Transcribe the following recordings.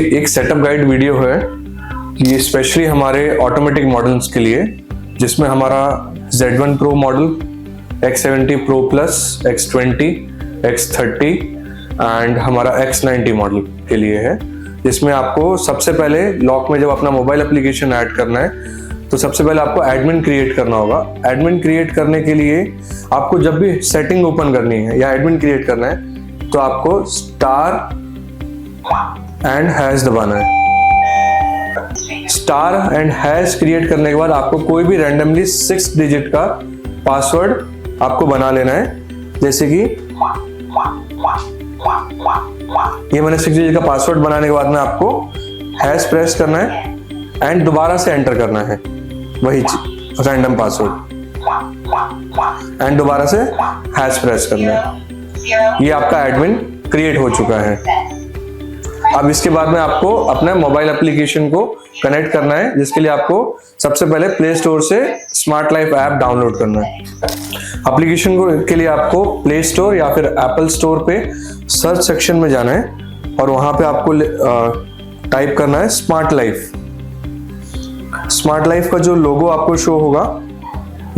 एक setup guide video है, ये स्पेशली हमारे ऑटोमेटिक मॉडल्स के लिए, जिसमें हमारा Z1 Pro model, X70 Pro Plus, X20, X30 and हमारा X90 मॉडल के लिए है। जिसमें आपको सबसे पहले लॉक में जब अपना मोबाइल एप्लीकेशन ऐड करना है तो सबसे पहले आपको एडमिन क्रिएट करना होगा। एडमिन क्रिएट करने के लिए आपको जब भी सेटिंग ओपन करनी है या एडमिन क्रिएट करना है तो आपको स्टार एंड हैश दबाना है। स्टार एंड हैश क्रिएट करने के बाद आपको कोई भी रैंडमली 6 डिजिट का पासवर्ड आपको बना लेना है। जैसे कि ये मैंने 6 डिजिट का पासवर्ड बनाने के बाद में आपको हैश प्रेस करना है एंड दोबारा से एंटर करना है वही रैंडम पासवर्ड एंड दोबारा से हैश प्रेस करना है। ये आपका एडमिन क्रिएट हो चुका है। अब इसके बाद में आपको अपने मोबाइल एप्लीकेशन को कनेक्ट करना है, जिसके लिए आपको सबसे पहले प्ले स्टोर से स्मार्ट लाइफ ऐप डाउनलोड करना है। एप्लीकेशन को के लिए आपको प्ले स्टोर या फिर एप्पल स्टोर पे सर्च सेक्शन में जाना है और वहां पे आपको टाइप करना है स्मार्ट लाइफ। स्मार्ट लाइफ का जो लोगो आपको शो होगा,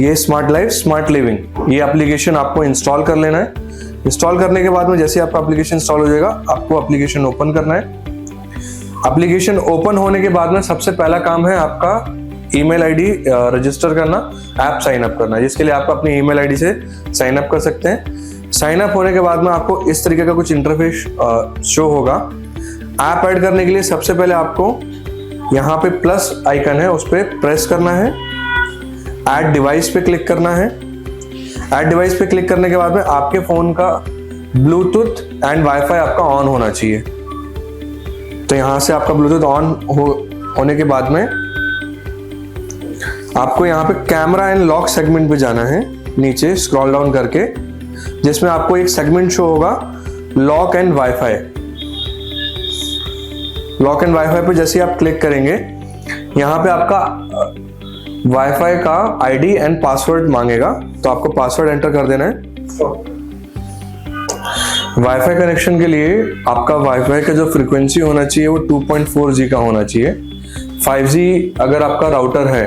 ये स्मार्ट लाइफ स्मार्ट लिविंग, ये एप्लीकेशन आपको इंस्टॉल कर लेना है। इंस्टॉल करने के बाद में जैसे आपका एप्लीकेशन इंस्टॉल हो जाएगा, आपको एप्लीकेशन ओपन करना है। एप्लीकेशन ओपन होने के बाद में सबसे पहला काम है आपका ईमेल आईडी रजिस्टर करना, ऐप साइन अप करना, जिसके लिए आप अपनी ईमेल आईडी से साइन अप कर सकते हैं। साइन अप होने के बाद में आपको इस तरीके का कुछ इंटरफेस शो होगा। ऐप ऐड करने के लिए सबसे पहले आपको यहाँ पे प्लस आइकन है, उस पर प्रेस करना है। ऐड डिवाइस पे क्लिक करना है। ऐड डिवाइस पे क्लिक करने के बाद में आपके फोन का ब्लूटूथ एंड वाईफाई आपका ऑन होना चाहिए। तो यहां से आपका ब्लूटूथ ऑन होने के बाद में आपको यहाँ पे कैमरा एंड लॉक सेगमेंट पे जाना है, नीचे स्क्रॉल डाउन करके, जिसमें आपको एक सेगमेंट शो होगा lock and wifi. Lock and wifi पे जैसे आप क्लिक करेंगे, यहाँ पे आपका वाईफाई का आईडी एंड पासवर्ड मांगेगा, तो आपको पासवर्ड एंटर कर देना है। वाईफाई कनेक्शन के लिए आपका वाईफाई का जो फ्रीक्वेंसी होना चाहिए वो 2.4G का होना चाहिए। 5G अगर आपका राउटर है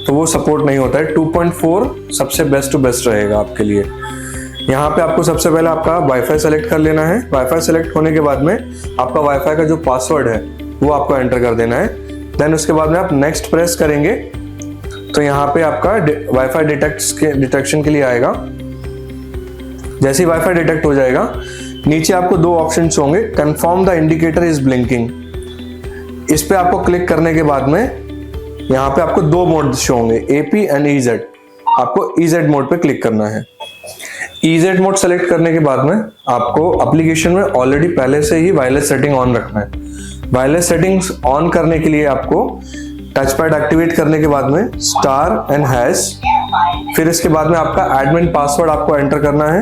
तो वो सपोर्ट नहीं होता है। 2.4 सबसे बेस्ट टू बेस्ट रहेगा आपके लिए। यहाँ पे आपको सबसे पहले आपका वाईफाई सेलेक्ट कर लेना है। वाईफाई सेलेक्ट होने के बाद में आपका वाईफाई का जो पासवर्ड है वो आपको एंटर कर देना है। देन उसके बाद में आप नेक्स्ट प्रेस करेंगे तो यहाँ पे आपका वाईफाई डिटेक्शन के लिए आएगा। जैसे ही वाईफाई डिटेक्ट हो जाएगा, नीचे आपको 2 ऑप्शंस होंगे, confirm the indicator is blinking. इस पे आपको क्लिक करने के बाद में यहाँ पे आपको 2 मोड शो होंगे, AP एंड EZ। आपको EZ मोड पे क्लिक करना है। EZ मोड सेलेक्ट करने के बाद में आपको एप्लीकेशन में ऑलरेडी पहले से ही वायरलेस सेटिंग ऑन रखना है। वायरलेस सेटिंग्स ऑन करने के लिए आपको टच पैड एक्टिवेट करने के बाद में स्टार एंड हैश, फिर इसके बाद में आपका एडमिन पासवर्ड आपको एंटर करना है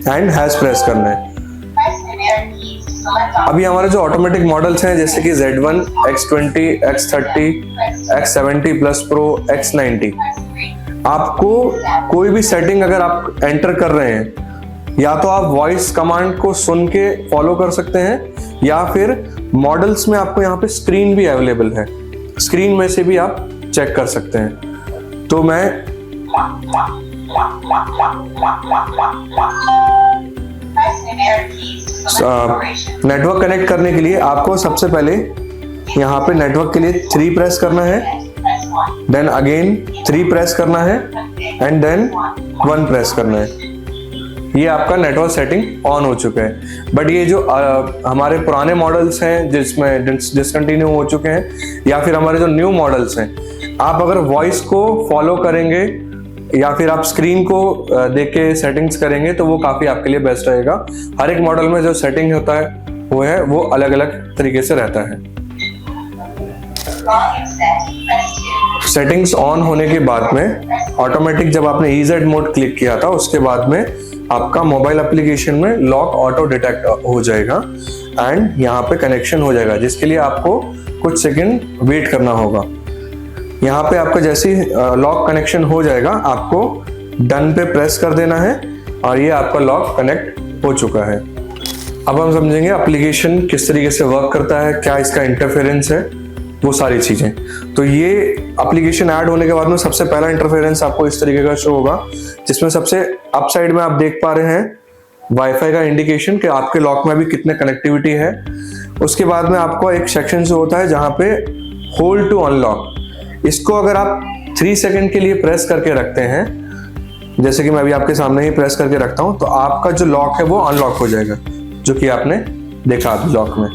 एंड हैश प्रेस करना है। अभी हमारे जो ऑटोमेटिक मॉडल्स हैं जैसे कि Z1, X20, X30, X70 Plus Pro, X90, आपको कोई भी सेटिंग अगर आप एंटर कर रहे हैं, या तो आप वॉइस कमांड को सुन के फॉलो कर सकते हैं या फिर मॉडल्स में आपको यहाँ पे स्क्रीन भी अवेलेबल है, स्क्रीन में से भी आप चेक कर सकते हैं। तो मैं नेटवर्क कनेक्ट करने के लिए आपको सबसे पहले यहाँ पे नेटवर्क के लिए 3 प्रेस करना है, देन अगेन 3 प्रेस करना है एंड देन 1 प्रेस करना है। ये आपका नेटवर्क सेटिंग ऑन हो चुका है। बट ये जो हमारे पुराने मॉडल्स हैं जिसमें डिसकंटिन्यू हो चुके हैं, या फिर हमारे जो न्यू मॉडल्स हैं, आप अगर वॉइस को फॉलो करेंगे या फिर आप स्क्रीन को देख के सेटिंग्स करेंगे तो वो काफ़ी आपके लिए बेस्ट रहेगा। हर एक मॉडल में जो सेटिंग होता है वो अलग अलग तरीके से रहता है। सेटिंग्स ऑन होने के बाद में ऑटोमेटिक जब आपने EZ मोड क्लिक किया था, उसके बाद में आपका मोबाइल एप्लीकेशन में लॉक ऑटो डिटेक्ट हो जाएगा एंड यहाँ पे कनेक्शन हो जाएगा, जिसके लिए आपको कुछ सेकंड वेट करना होगा। यहाँ पे आपका जैसे ही लॉक कनेक्शन हो जाएगा, आपको डन पे प्रेस कर देना है और ये आपका लॉक कनेक्ट हो चुका है। अब हम समझेंगे एप्लीकेशन किस तरीके से वर्क करता है, क्या इसका इंटरफेरेंस है, वो सारी चीजें। तो ये एप्लीकेशन ऐड होने के बाद में सबसे पहला इंटरफेरेंस आपको इस तरीके का शो होगा, जिसमें सबसे अप साइड में आप देख पा रहे हैं वाईफाई का इंडिकेशन कि आपके लॉक में भी कितने कनेक्टिविटी है। उसके बाद में आपको एक सेक्शन जो होता है जहां पे होल्ड टू अनलॉक, इसको अगर आप 3 सेकंड के लिए प्रेस करके रखते हैं, जैसे कि मैं अभी आपके सामने ही प्रेस करके रखता हूं, तो आपका जो लॉक है वो अनलॉक हो जाएगा, जो कि आपने देखा अभी लॉक में।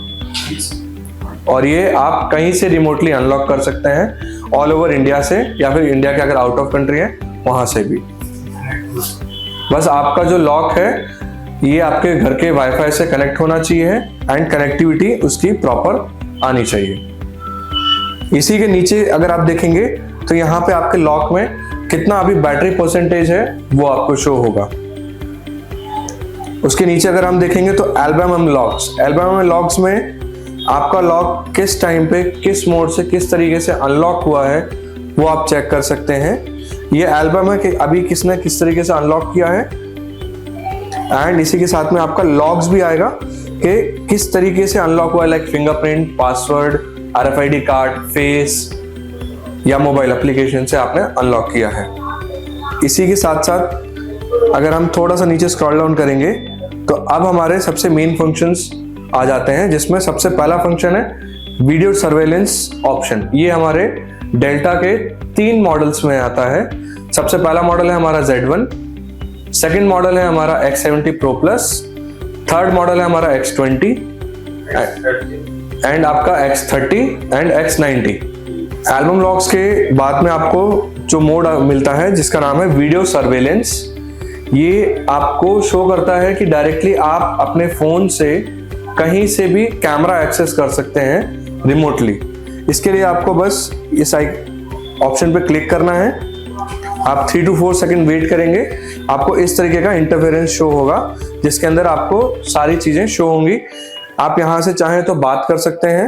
और ये आप कहीं से रिमोटली अनलॉक कर सकते हैं, ऑल ओवर इंडिया से, या फिर इंडिया के अगर आउट ऑफ कंट्री है वहां से भी। बस आपका जो लॉक है ये आपके घर के वाईफाई से कनेक्ट होना चाहिए एंड कनेक्टिविटी उसकी प्रॉपर आनी चाहिए। इसी के नीचे अगर आप देखेंगे तो यहाँ पे आपके लॉक में कितना अभी बैटरी परसेंटेज है वो आपको शो होगा। उसके नीचे अगर हम देखेंगे तो एल्बम लॉक्स में आपका लॉक किस टाइम पे किस मोड से किस तरीके से अनलॉक हुआ है वो आप चेक कर सकते हैं। ये एल्बम है कि अभी किसने किस तरीके से अनलॉक किया है, एंड इसी के साथ में आपका लॉग्स भी आएगा कि किस तरीके से अनलॉक हुआ है, like fingerprint, password, RFID card, face या मोबाइल एप्लीकेशन से आपने अनलॉक किया है। इसी के साथ साथ अगर हम थोड़ा सा नीचे स्क्रॉल डाउन करेंगे तो अब हमारे सबसे मेन फंक्शंस आ जाते हैं, जिसमें सबसे पहला फंक्शन है वीडियो सर्वेलेंस ऑप्शन। ये हमारे डेल्टा के 3 मॉडल्स में आता है। सबसे पहला मॉडल है हमारा Z1, सेकंड मॉडल है हमारा X70 Pro Plus, third model है हमारा X20 एंड आपका X30 and X90। Album locks के बाद में आपको जो मोड मिलता है जिसका नाम है वीडियो सर्वेलेंस। ये आपको शो करता है कि डायरेक्टली आप अपने फोन से कहीं से भी कैमरा एक्सेस कर सकते हैं रिमोटली। इसके लिए आपको बस इस ऑप्शन पे क्लिक करना है, आप 3 to 4 सेकंड वेट करेंगे, आपको इस तरीके का इंटरफेरेंस शो होगा जिसके अंदर आपको सारी चीजें शो होंगी। आप यहां से चाहें तो बात कर सकते हैं,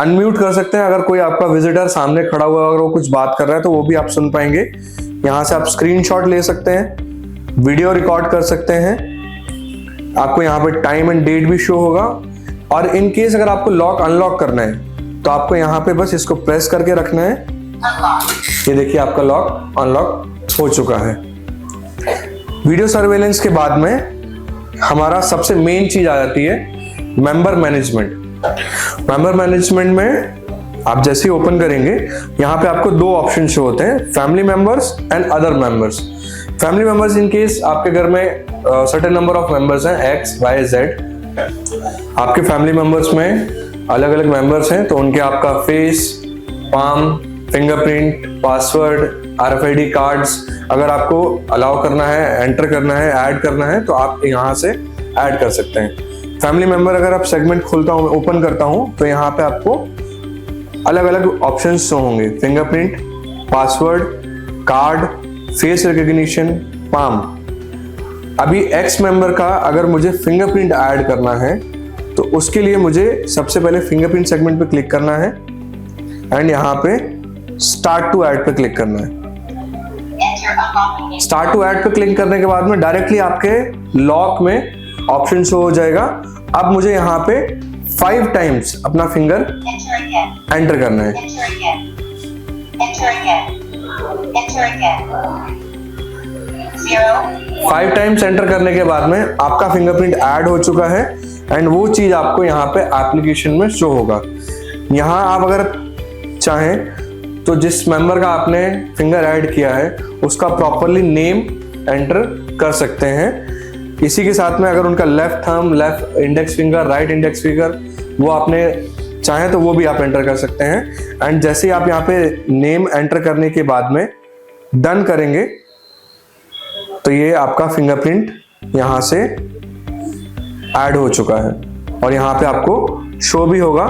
अनम्यूट कर सकते हैं, अगर कोई आपका विजिटर सामने खड़ा हुआ है अगर वो कुछ बात कर रहा है तो वो भी आप सुन पाएंगे। यहां से आप स्क्रीनशॉट ले सकते हैं, वीडियो रिकॉर्ड कर सकते हैं, आपको यहाँ पे टाइम एंड डेट भी शो होगा। और इन केस अगर आपको लॉक अनलॉक करना है तो आपको यहाँ पे बस इसको प्रेस करके रखना है। ये देखिए आपका लॉक अनलॉक हो चुका है। वीडियो सर्वेलेंस के बाद में हमारा सबसे मेन चीज आ जाती है मेंबर मैनेजमेंट। मेंबर मैनेजमेंट में आप जैसे ही ओपन करेंगे यहाँ पे आपको 2 ऑप्शन शो होते हैं, family members and other members. Family members in case आपके घर में सर्टेन नंबर ऑफ मेंबर्स हैं, X, Y, Z। आपके फैमिली मेंबर्स में अलग अलग मेंबर्स हैं तो उनके आपका face, palm, fingerprint, password, RFID cards अगर आपको अलाउ करना है, एंटर करना है, ऐड करना है तो आप यहाँ से ऐड कर सकते हैं। फैमिली मेंबर अगर आप सेगमेंट खोलता हूँ, ओपन करता हूँ तो यहाँ पे आपको अलग अलग ऑप्शंस शो होंगे, fingerprint, password, card, face recognition, palm. अभी X मेंबर का अगर मुझे फिंगरप्रिंट ऐड करना है तो उसके लिए मुझे सबसे पहले फिंगरप्रिंट सेगमेंट पे क्लिक करना है एंड यहाँ पे स्टार्ट टू ऐड पे क्लिक करना है। स्टार्ट टू ऐड पे क्लिक करने के बाद में डायरेक्टली आपके लॉक में ऑप्शन शो हो जाएगा। अब मुझे यहाँ पे 5 टाइम्स अपना फिंगर एंटर करना है। 5 टाइम्स एंटर करने के बाद में आपका फिंगरप्रिंट ऐड हो चुका है एंड वो चीज आपको यहाँ पे एप्लीकेशन में शो होगा। यहाँ आप अगर चाहें तो जिस मेंबर का आपने फिंगर ऐड किया है उसका प्रॉपरली नेम एंटर कर सकते हैं। इसी के साथ में अगर उनका left thumb, left index finger, right index finger वो आपने चाहें तो वो भी आप एंटर कर सकते हैं। एंड जैसे ही आप यहाँ पे नेम एंटर करने के बाद में डन करेंगे तो ये आपका फिंगरप्रिंट यहाँ से ऐड हो चुका है और यहाँ पे आपको शो भी होगा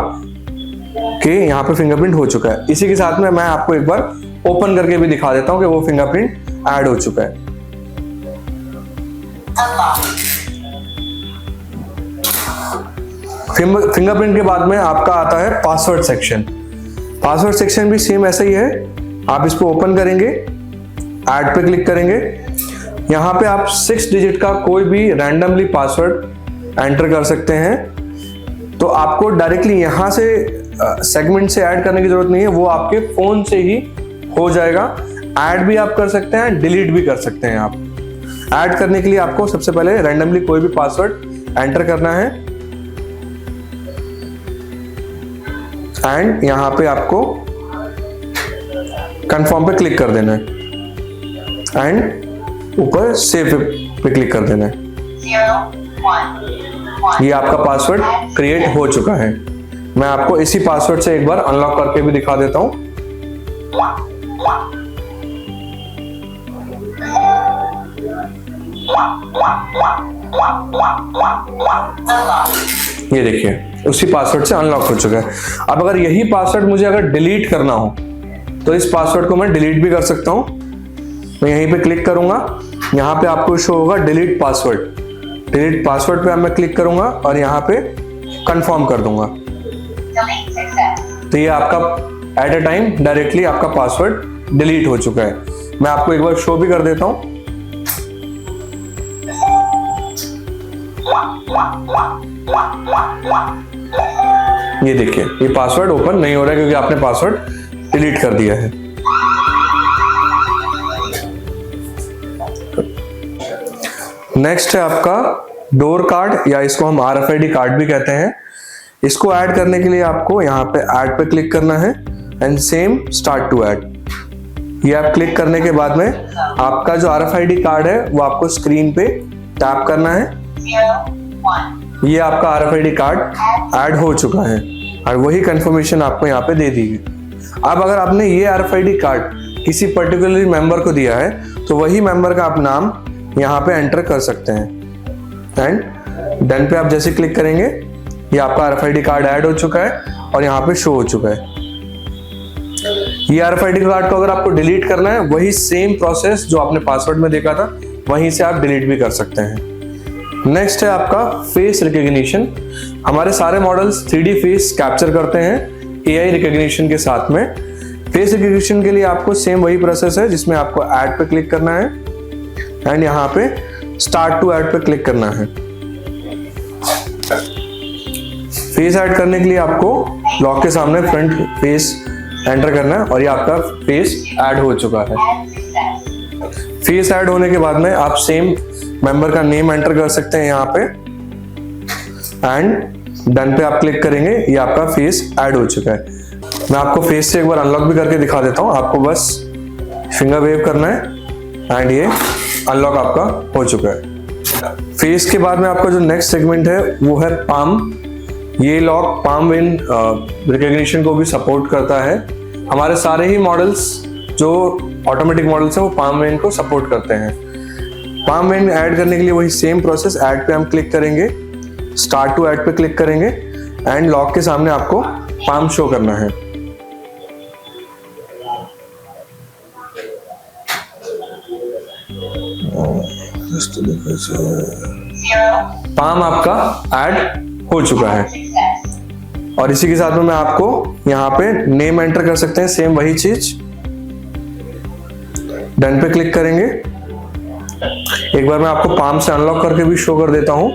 कि यहाँ पे फिंगरप्रिंट हो चुका है। इसी के साथ में मैं आपको एक बार ओपन करके भी दिखा देता हूँ कि वो फिंगरप्रिंट ऐड हो चुका है। फिंगरप्रिंट के बाद में आपका आता है पासवर्ड सेक्शन। पासवर्ड सेक्शन भी सेम ऐसा ही है, आप इसको ओपन करेंगे, ऐड पे क्लिक करेंगे, यहाँ पे आप 6 डिजिट का कोई भी रैंडमली पासवर्ड एंटर कर सकते हैं। तो आपको डायरेक्टली यहाँ से सेगमेंट से ऐड करने की जरूरत नहीं है, वो आपके फोन से ही हो जाएगा। ऐड भी आप कर सकते हैं, डिलीट भी कर सकते हैं आप। ऐड करने के लिए आपको सबसे पहले रैंडमली कोई भी पासवर्ड एंटर करना है एंड यहाँ पे आपको कंफर्म पे क्लिक कर देना है एंड ऊपर सेव पे क्लिक कर देना है। ये आपका पासवर्ड क्रिएट हो चुका है। मैं आपको इसी पासवर्ड से एक बार अनलॉक करके भी दिखा देता हूं। ये देखिए उसी पासवर्ड से अनलॉक हो चुका है। अब अगर यही पासवर्ड मुझे अगर डिलीट करना हो तो इस पासवर्ड को मैं डिलीट भी कर सकता हूं। मैं यहीं पे क्लिक करूंगा, यहाँ पे आपको शो होगा डिलीट पासवर्ड। डिलीट पासवर्ड पे मैं क्लिक करूंगा और यहाँ पे कंफर्म कर दूंगा। तो ये आपका एट अ टाइम डायरेक्टली आपका पासवर्ड डिलीट हो चुका है। मैं आपको एक बार शो भी कर देता हूं। ये देखिए ये पासवर्ड ओपन नहीं हो रहा है क्योंकि आपने पासवर्ड डिलीट कर दिया है। नेक्स्ट है आपका डोर कार्ड, या इसको हम RFID कार्ड भी कहते हैं। इसको ऐड करने के लिए आपको यहाँ पे ऐड पे क्लिक करना है and same start to add. ये आप क्लिक करने के बाद में आपका जो RFID कार्ड है वो आपको स्क्रीन पे टैप करना है। ये आपका RFID कार्ड ऐड हो चुका है और वही कंफर्मेशन आपको यहाँ पे दे दी गई। अब अगर आपने ये RFID कार्ड किसी पर्टिकुलर मेंबर को दिया है तो वही मेंबर का आप नाम यहाँ पे एंटर कर सकते हैं एंड डन पे आप जैसे क्लिक करेंगे ये आपका RFID कार्ड ऐड हो चुका है और यहाँ पे शो हो चुका है। ये RFID कार्ड को अगर आपको डिलीट करना है वही सेम प्रोसेस जो आपने पासवर्ड में देखा था वहीं से आप डिलीट भी कर सकते हैं। नेक्स्ट है आपका फेस रिकॉग्निशन। हमारे सारे मॉडल्स 3D फेस कैप्चर करते हैं AI रिकॉग्निशन के साथ में। फेस रिकॉग्निशन के लिए आपको सेम वही प्रोसेस है जिसमें आपको ऐड पे क्लिक करना है एंड यहाँ पे स्टार्ट टू ऐड पे क्लिक करना है। फेस ऐड करने के लिए आपको लॉक के सामने फ्रंट फेस एंटर करना है और ये आपका फेस ऐड हो चुका है। फेस ऐड होने के बाद में आप सेम मेंबर का नेम एंटर कर सकते हैं यहाँ पे एंड डन पे आप क्लिक करेंगे, ये आपका फेस ऐड हो चुका है। मैं आपको फेस से एक बार अनलॉक भी करके दिखा देता हूँ। आपको बस फिंगर वेव करना है एंड ये अनलॉक आपका हो चुका है। फेस के बाद में आपका जो नेक्स्ट सेगमेंट है वो है पाम। ये लॉक पाम वेन रिकॉग्निशन को भी सपोर्ट करता है। हमारे सारे ही मॉडल्स जो ऑटोमेटिक मॉडल्स हैं वो पाम वेन को सपोर्ट करते हैं। पाम वेन ऐड करने के लिए वही सेम प्रोसेस, ऐड पे हम क्लिक करेंगे, स्टार्ट टू ऐड पे क्लिक करेंगे एंड लॉक के सामने आपको पाम शो करना है। पाम आपका ऐड हो चुका है और इसी के साथ में मैं आपको यहाँ पे नेम एंटर कर सकते हैं, सेम वही चीज। डन पे क्लिक करेंगे। एक बार मैं आपको पाम से अनलॉक करके भी शो कर देता हूँ।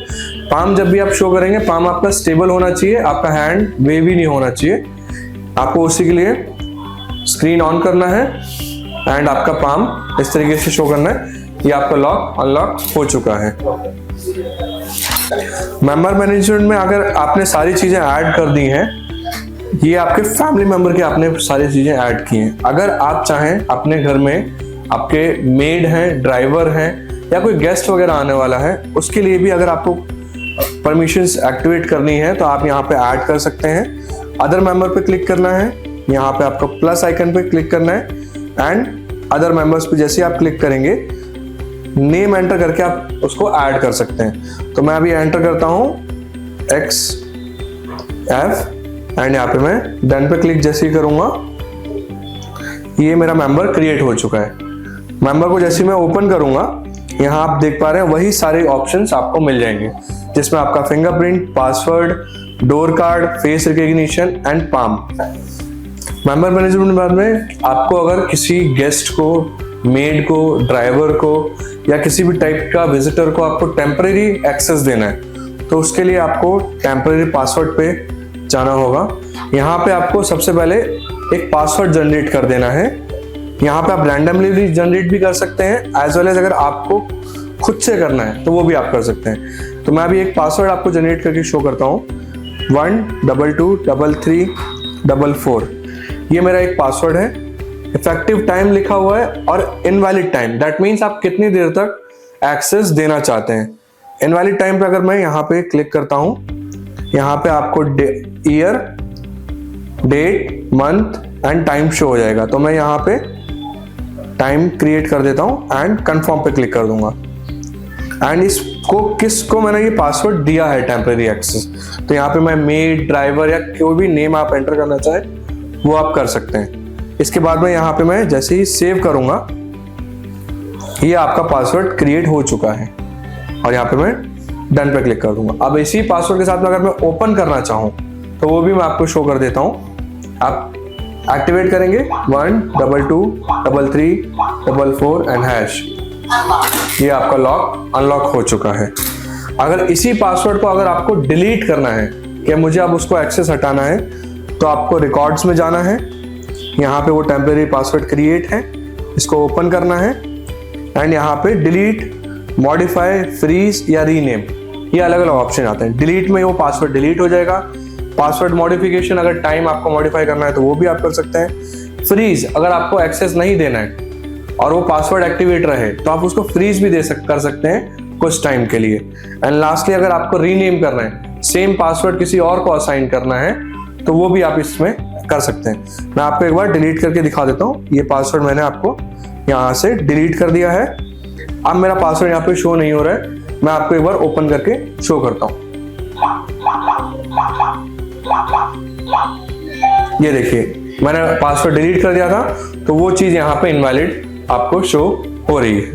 पाम जब भी आप शो करेंगे पाम आपका स्टेबल होना चाहिए, आपका हैंड वेव भी नहीं होना चाहिए। आपको उसी के लिए स्क्रीन ऑन करना है एंड आपका पाम इस तरीके से शो करना है। ये आपका लॉक अनलॉक हो चुका है। मेंबर मैनेजमेंट में अगर आपने सारी चीजें ऐड कर दी हैं, ये आपके फैमिली मेंबर के आपने सारी चीजें ऐड की हैं। अगर आप चाहें अपने घर में आपके मेड हैं, ड्राइवर हैं या कोई गेस्ट वगैरह आने वाला है, उसके लिए भी अगर आपको परमिशंस एक्टिवेट करनी है तो आप यहाँ पे ऐड कर सकते हैं। अदर मेंबर पे क्लिक करना है, यहाँ पे आपको प्लस आइकन पे क्लिक करना है एंड अदर मेंबर्स पे जैसे आप क्लिक करेंगे नेम एंटर करके आप उसको ऐड कर सकते हैं। तो मैं अभी एंटर करता हूँ XF एंड यहाँ पे मैं डन पे क्लिक जैसे ही करूंगा ये मेरा मेंबर क्रिएट हो चुका है। मेंबर को जैसे मैं ओपन करूंगा यहाँ आप देख पा रहे हैं वही सारे ऑप्शंस आपको मिल जाएंगे जिसमें आपका fingerprint, password, door card, face recognition and palm. Member management बाद में आपको अगर किसी गेस्ट को, मेड को, ड्राइवर को या किसी भी टाइप का विजिटर को आपको टेम्परेरी एक्सेस देना है तो उसके लिए आपको टेम्परेरी पासवर्ड पे जाना होगा। यहाँ पे आपको सबसे पहले एक पासवर्ड जनरेट कर देना है। यहाँ पे आप रैंडमली भी जनरेट भी कर सकते हैं, एज वेल एज अगर आपको खुद से करना है तो वो भी आप कर सकते हैं। तो मैं अभी एक पासवर्ड आपको जनरेट करके शो करता हूँ। 1223344 ये मेरा एक पासवर्ड है। इफेक्टिव टाइम लिखा हुआ है और इनवैलिड टाइम, दैट मीन्स आप कितनी देर तक एक्सेस देना चाहते हैं। इनवैलिड टाइम पे अगर मैं यहाँ पे क्लिक करता हूँ, यहाँ पे आपको year, date, month and time show हो जाएगा। तो मैं यहाँ पे टाइम क्रिएट कर देता हूँ एंड कंफर्म पे क्लिक कर दूंगा। एंड इसको किसको मैंने ये पासवर्ड दिया है टेम्परेरी एक्सेस, तो यहाँ पे मैं मेड, ड्राइवर या कोई भी नेम आप एंटर करना चाहे वो आप कर सकते हैं। इसके बाद में यहाँ पे मैं जैसे ही सेव करूंगा, ये आपका पासवर्ड क्रिएट हो चुका है और यहाँ पे मैं डन पे क्लिक कर दूंगा। अब इसी पासवर्ड के साथ में अगर मैं ओपन करना चाहूँ तो वो भी मैं आपको शो कर देता हूँ। आप एक्टिवेट करेंगे 1223344 एंड हैश, ये आपका लॉक अनलॉक हो चुका है। अगर इसी पासवर्ड को अगर आपको डिलीट करना है कि मुझे अब उसको एक्सेस हटाना है, तो आपको रिकॉर्ड्स में जाना है। यहाँ पे वो टेम्परेरी पासवर्ड क्रिएट है, इसको ओपन करना है एंड यहाँ पे डिलीट, मॉडिफाई, फ्रीज या रीनेम, ये अलग अलग ऑप्शन आते हैं। डिलीट में वो पासवर्ड डिलीट हो जाएगा। पासवर्ड मॉडिफिकेशन, अगर टाइम आपको मॉडिफाई करना है तो वो भी आप कर सकते हैं। फ्रीज, अगर आपको एक्सेस नहीं देना है और वो पासवर्ड एक्टिवेट रहे तो आप उसको फ्रीज भी कर सकते हैं कुछ टाइम के लिए। एंड लास्टली अगर आपको रीनेम करना है, सेम पासवर्ड किसी और को असाइन करना है, तो वो भी आप इसमें कर सकते हैं। मैं आपको एक बार डिलीट करके दिखा देता हूँ। ये पासवर्ड मैंने आपको यहाँ से डिलीट कर दिया है। अब मेरा पासवर्ड यहाँ पे शो नहीं हो रहा है, मैं आपको एक बार ओपन करके शो करता हूँ। ये देखिए, मैंने पासवर्ड डिलीट कर दिया था तो वो चीज यहाँ पे इनवैलिड आपको शो हो रही है।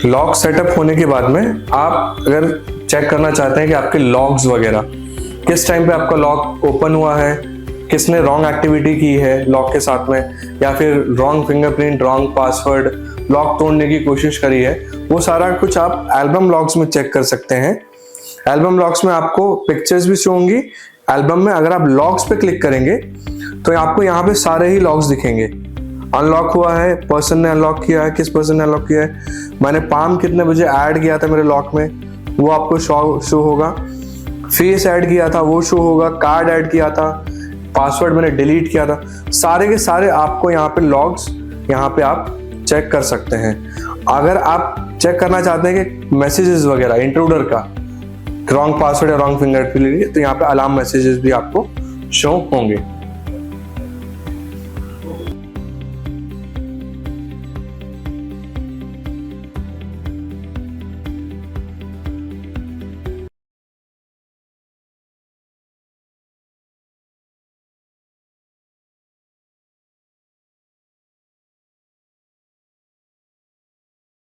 लॉक सेटअप होने के बाद में आप अगर चेक करना चाहते हैं कि आपके लॉग्स वगैरह किस टाइम पे आपका लॉक ओपन हुआ है, किसने रॉन्ग एक्टिविटी की है लॉक के साथ में, या फिर wrong fingerprint, wrong password, lock तोड़ने की कोशिश करी है, वो सारा कुछ आप एल्बम लॉग्स में चेक कर सकते हैं। एल्बम लॉग्स में आपको पिक्चर्स भी शो होंगी। एल्बम में अगर आप लॉग्स पे क्लिक करेंगे तो आपको यहाँ पे सारे ही लॉग्स दिखेंगे। अनलॉक हुआ है, पर्सन ने अनलॉक किया है, किस पर्सन ने अनलॉक किया है, मैंने पाम कितने बजे ऐड किया था मेरे लॉक में, वो आपको शो होगा। फेस ऐड किया था वो शो होगा, कार्ड ऐड किया था, पासवर्ड मैंने डिलीट किया था, सारे के सारे आपको यहाँ पे लॉग्स यहाँ पे आप चेक कर सकते हैं। अगर आप चेक करना चाहते हैं कि मैसेजेस वगैरह इंट्रूडर का, रॉन्ग पासवर्ड या रॉन्ग फिंगरप्रिंट, तो यहाँ पे अलार्म मैसेजेस भी आपको शो होंगे।